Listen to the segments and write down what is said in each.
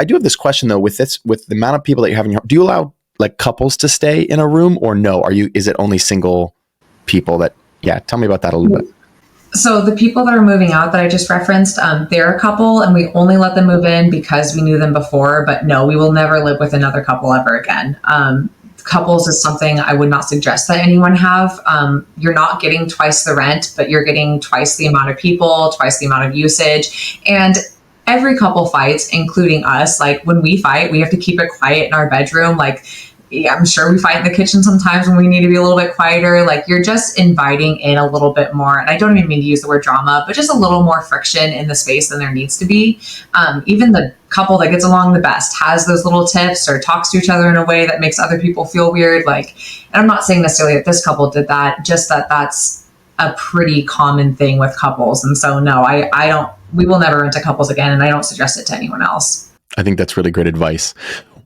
I do have this question though, with the amount of people that you have in your home, do you allow like couples to stay in a room or no? Is it only single people that, tell me about that a little bit. So the people that are moving out that I just referenced, they're a couple and we only let them move in because we knew them before, but no, we will never live with another couple ever again. Couples is something I would not suggest that anyone have. You're not getting twice the rent, but you're getting twice the amount of people, twice the amount of usage. And every couple fights, including us. Like when we fight, we have to keep it quiet in our bedroom. Like, I'm sure we fight in the kitchen sometimes when we need to be a little bit quieter. Like you're just inviting in a little bit more. And I don't even mean to use the word drama, but just a little more friction in the space than there needs to be. Even the couple that gets along the best has those little tips or talks to each other in a way that makes other people feel weird. Like, and I'm not saying necessarily that this couple did that, just that that's a pretty common thing with couples. And so no, we will never rent to couples again. And I don't suggest it to anyone else. I think that's really great advice.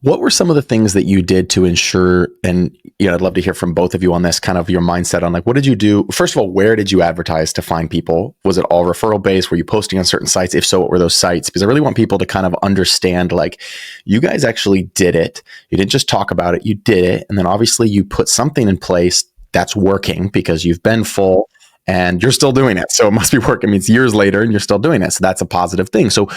What were some of the things that you did to ensure, and I'd love to hear from both of you on this, kind of your mindset on like, what did you do? First of all, where did you advertise to find people? Was it all referral based? Were you posting on certain sites? If so, what were those sites? Because I really want people to kind of understand, like, you guys actually did it. You didn't just talk about it, you did it. And then obviously you put something in place that's working because you've been full and you're still doing it. So it must be working. I mean, it's years later and you're still doing it. So that's a positive thing. So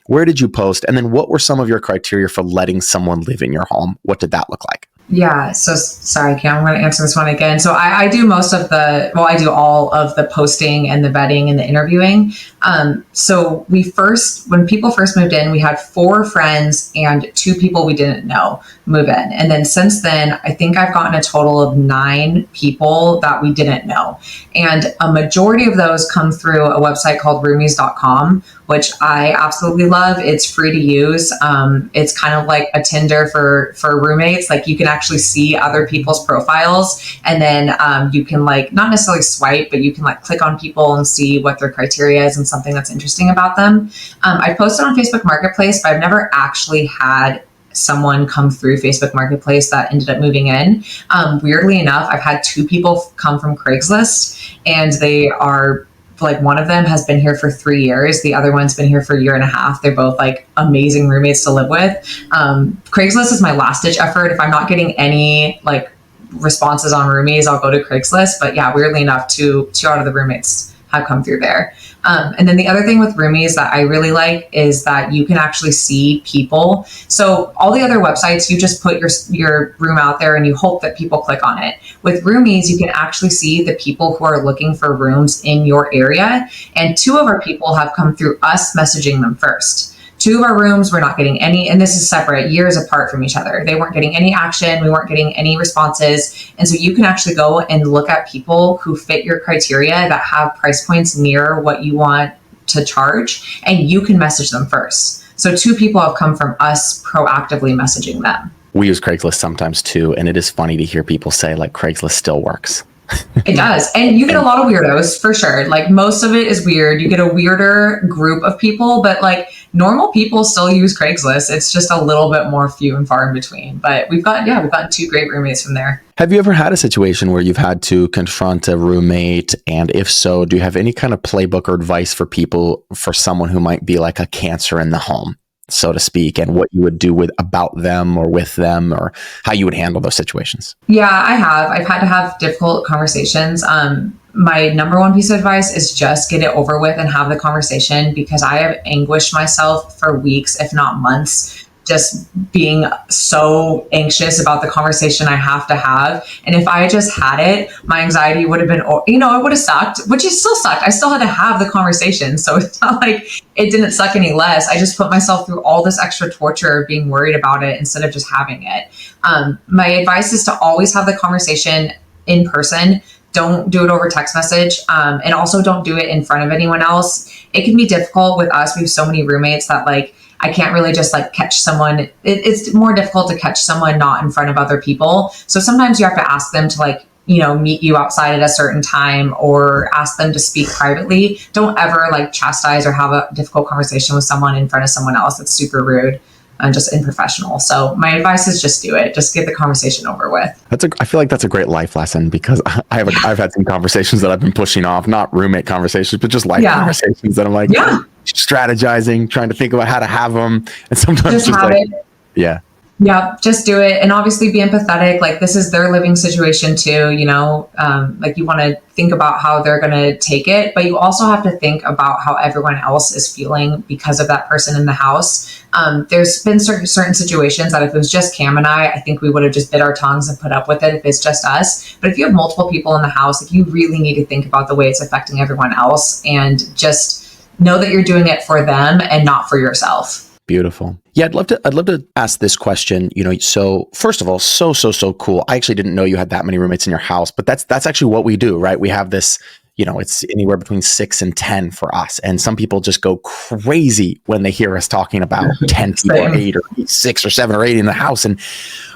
where did you post? And then what were some of your criteria for letting someone live in your home? What did that look like? Yeah. So sorry, Cam, I'm going to answer this one again. So I do I do all of the posting and the vetting and the interviewing. So when people first moved in, we had 4 friends and 2 people we didn't know move in. And then since then, I think I've gotten a total of 9 people that we didn't know. And a majority of those come through a website called roomies.com, which I absolutely love. It's free to use. It's kind of like a Tinder for roommates. Like you can actually see other people's profiles, and then you can like not necessarily swipe, but you can like click on people and see what their criteria is and something that's interesting about them. I posted on Facebook Marketplace, but I've never actually had someone come through Facebook Marketplace that ended up moving in. Weirdly enough, I've had 2 people come from Craigslist, and they are like, one of them has been here for 3 years. The other one's been here for 1.5 years. They're both like amazing roommates to live with. Craigslist is my last ditch effort. If I'm not getting any like responses on Roomies, I'll go to Craigslist. But yeah, weirdly enough, two out of the roommates have come through there. And then the other thing with Roomies that I really like is that you can actually see people. So all the other websites, you just put your room out there and you hope that people click on it. With Roomies, you can actually see the people who are looking for rooms in your area. And 2 of our people have come through us messaging them first. 2 of our rooms were not getting any, and this is separate, years apart from each other. They weren't getting any action. We weren't getting any responses. And so you can actually go and look at people who fit your criteria that have price points near what you want to charge, and you can message them first. So 2 people have come from us proactively messaging them. We use Craigslist sometimes too, and it is funny to hear people say like Craigslist still works. It does. And you get a lot of weirdos for sure. Like most of it is weird. You get a weirder group of people, but like normal people still use Craigslist. It's just a little bit more few and far in between. But we've gotten 2 great roommates from there. Have you ever had a situation where you've had to confront a roommate? And if so, do you have any kind of playbook or advice for people, for someone who might be like a cancer in the home, so to speak, and what you would do about them or with them, or how you would handle those situations? Yeah, I have. I've had to have difficult conversations. My number one piece of advice is just get it over with and have the conversation, because I have anguished myself for weeks, if not months, just being so anxious about the conversation I have to have. And if I just had it, my anxiety would have been, it would have sucked, which it still sucked. I still had to have the conversation. So it's not like it didn't suck any less. I just put myself through all this extra torture of being worried about it instead of just having it. My advice is to always have the conversation in person. Don't do it over text message. And also don't do it in front of anyone else. It can be difficult with us. We have so many roommates that like, I can't really just like catch someone. It's more difficult to catch someone not in front of other people. So sometimes you have to ask them to like, meet you outside at a certain time, or ask them to speak privately. Don't ever like chastise or have a difficult conversation with someone in front of someone else. That's super rude and just unprofessional. So my advice is just do it. Just get the conversation over with. I feel like that's a great life lesson, because I've had some conversations that I've been pushing off, not roommate conversations, but just life conversations that I'm like, strategizing, trying to think about how to have them. And sometimes just have it. Yeah. Yeah, just do it. And obviously be empathetic. Like, this is their living situation too, like, you want to think about how they're going to take it, but you also have to think about how everyone else is feeling because of that person in the house. There's been certain situations that if it was just Cam and I think we would have just bit our tongues and put up with it if it's just us. But if you have multiple people in the house, like, you really need to think about the way it's affecting everyone else, and just know that you're doing it for them and not for yourself. Beautiful. Yeah, I'd love to ask this question. So first of all, so cool. I actually didn't know you had that many roommates in your house, but that's actually what we do, right? We have this, it's anywhere between 6 and 10 for us. And some people just go crazy when they hear us talking about 10 people, or 8 or 6 or 7 or 8 in the house.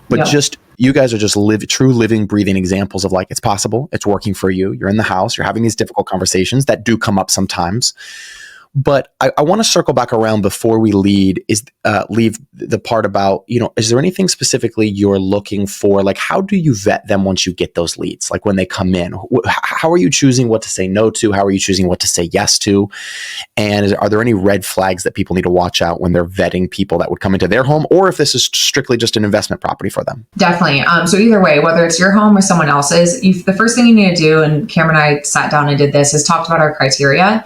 But just, you guys are just true living, breathing examples of, like, it's possible, it's working for you. You're in the house, you're having these difficult conversations that do come up sometimes. But I want to circle back around before we leave the part about, is there anything specifically you're looking for? Like, how do you vet them once you get those leads? Like, when they come in, how are you choosing what to say no to? How are you choosing what to say yes to? And are there any red flags that people need to watch out when they're vetting people that would come into their home, or if this is strictly just an investment property for them? Definitely. So either way, whether it's your home or someone else's, the first thing you need to do, and Cameron and I sat down and did this, is talked about our criteria.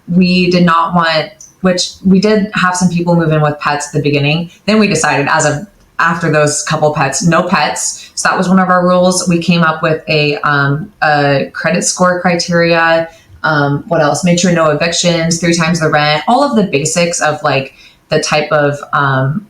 We did not want, which we did have some people move in with pets at the beginning. Then we decided, after those couple pets, no pets. So that was one of our rules. We came up with a credit score criteria. What else? Make sure no evictions, 3 times the rent, all of the basics of, like, the type of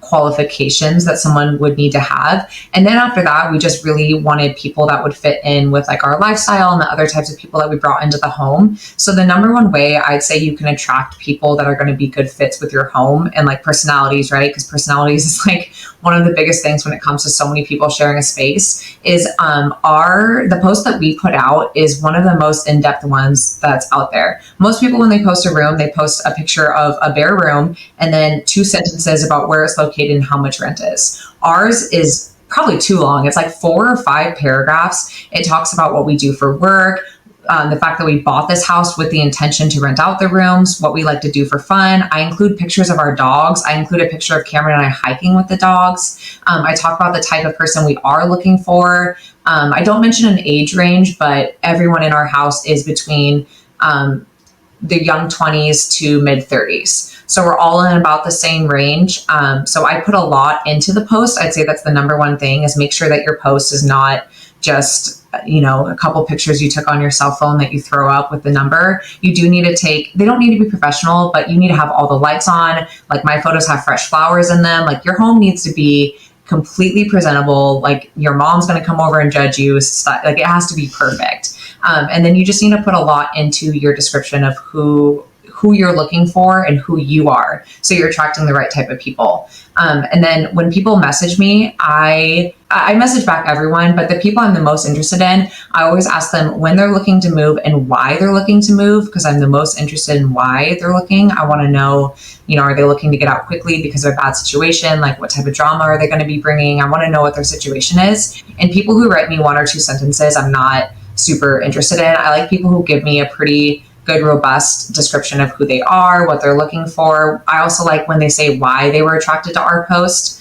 qualifications that someone would need to have. And then after that, we just really wanted people that would fit in with, like, our lifestyle and the other types of people that we brought into the home. So the number one way I'd say you can attract people that are going to be good fits with your home, and, like, personalities, right? Because personalities is, like, one of the biggest things when it comes to so many people sharing a space, is the post that we put out is one of the most in-depth ones that's out there. Most people, when they post a room, they post a picture of a bare room and then 2 sentences about where it's located and how much rent is. Ours is probably too long. It's like 4 or 5 paragraphs. It talks about what we do for work, the fact that we bought this house with the intention to rent out the rooms, what we like to do for fun. I include pictures of our dogs. I include a picture of Cameron and I hiking with the dogs. I talk about the type of person we are looking for. I don't mention an age range, but everyone in our house is between the young 20s to mid 30s. So we're all in about the same range. So I put a lot into the post. I'd say that's the number one thing, is make sure that your post is not just, a couple pictures you took on your cell phone that you throw up with the number. You do need to they don't need to be professional, but you need to have all the lights on. Like, my photos have fresh flowers in them. Like, your home needs to be completely presentable. Like, your mom's going to come over and judge you. Like, it has to be perfect. And then you just need to put a lot into your description of who you're looking for and who you are, so you're attracting the right type of people. And then when people message me, I message back everyone, but the people I'm the most interested in, I always ask them when they're looking to move and why they're looking to move, because I'm the most interested in why they're looking. I want to know, are they looking to get out quickly because of a bad situation? Like, what type of drama are they going to be bringing? I want to know what their situation is. And people who write me 1 or 2 sentences, I'm not super interested in. I like people who give me a pretty good, robust description of who they are, what they're looking for. I also like when they say why they were attracted to our post.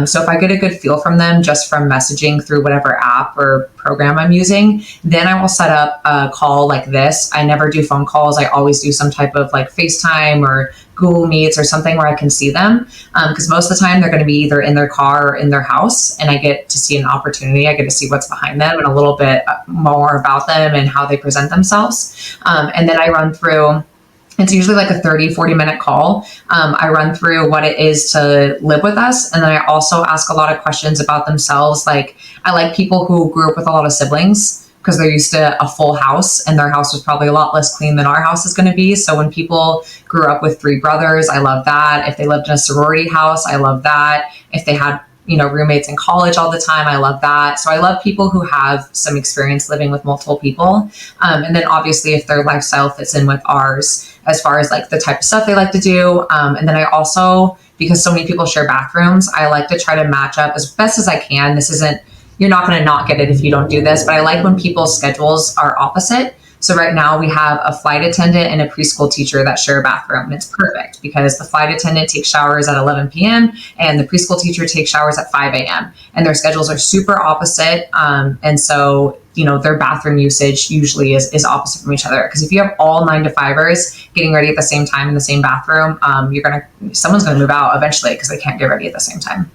So if I get a good feel from them just from messaging through whatever app or program I'm using, then I will set up a call like this. I never do phone calls. I always do some type of, like, FaceTime or Google Meets or something where I can see them. Because most of the time they're going to be either in their car or in their house, and I get to see an opportunity. I get to see what's behind them and a little bit more about them and how they present themselves. And then I run through, it's usually like a 30-40 minute call. I run through what it is to live with us. And then I also ask a lot of questions about themselves. Like, I like people who grew up with a lot of siblings, because they're used to a full house, and their house was probably a lot less clean than our house is going to be. So when people grew up with 3 brothers, I love that. If they lived in a sorority house, I love that. If they had, roommates in college all the time, I love that. So I love people who have some experience living with multiple people. And then obviously if their lifestyle fits in with ours, as far as, like, the type of stuff they like to do. And then I also, because so many people share bathrooms, I like to try to match up as best as I can. You're not going to not get it if you don't do this, but I like when people's schedules are opposite. So right now we have a flight attendant and a preschool teacher that share a bathroom, and it's perfect because the flight attendant takes showers at 11 p.m. and the preschool teacher takes showers at 5 a.m. and their schedules are super opposite. And so, their bathroom usage usually is opposite from each other. Because if you have all 9 to 5ers getting ready at the same time in the same bathroom, someone's going to move out eventually because they can't get ready at the same time.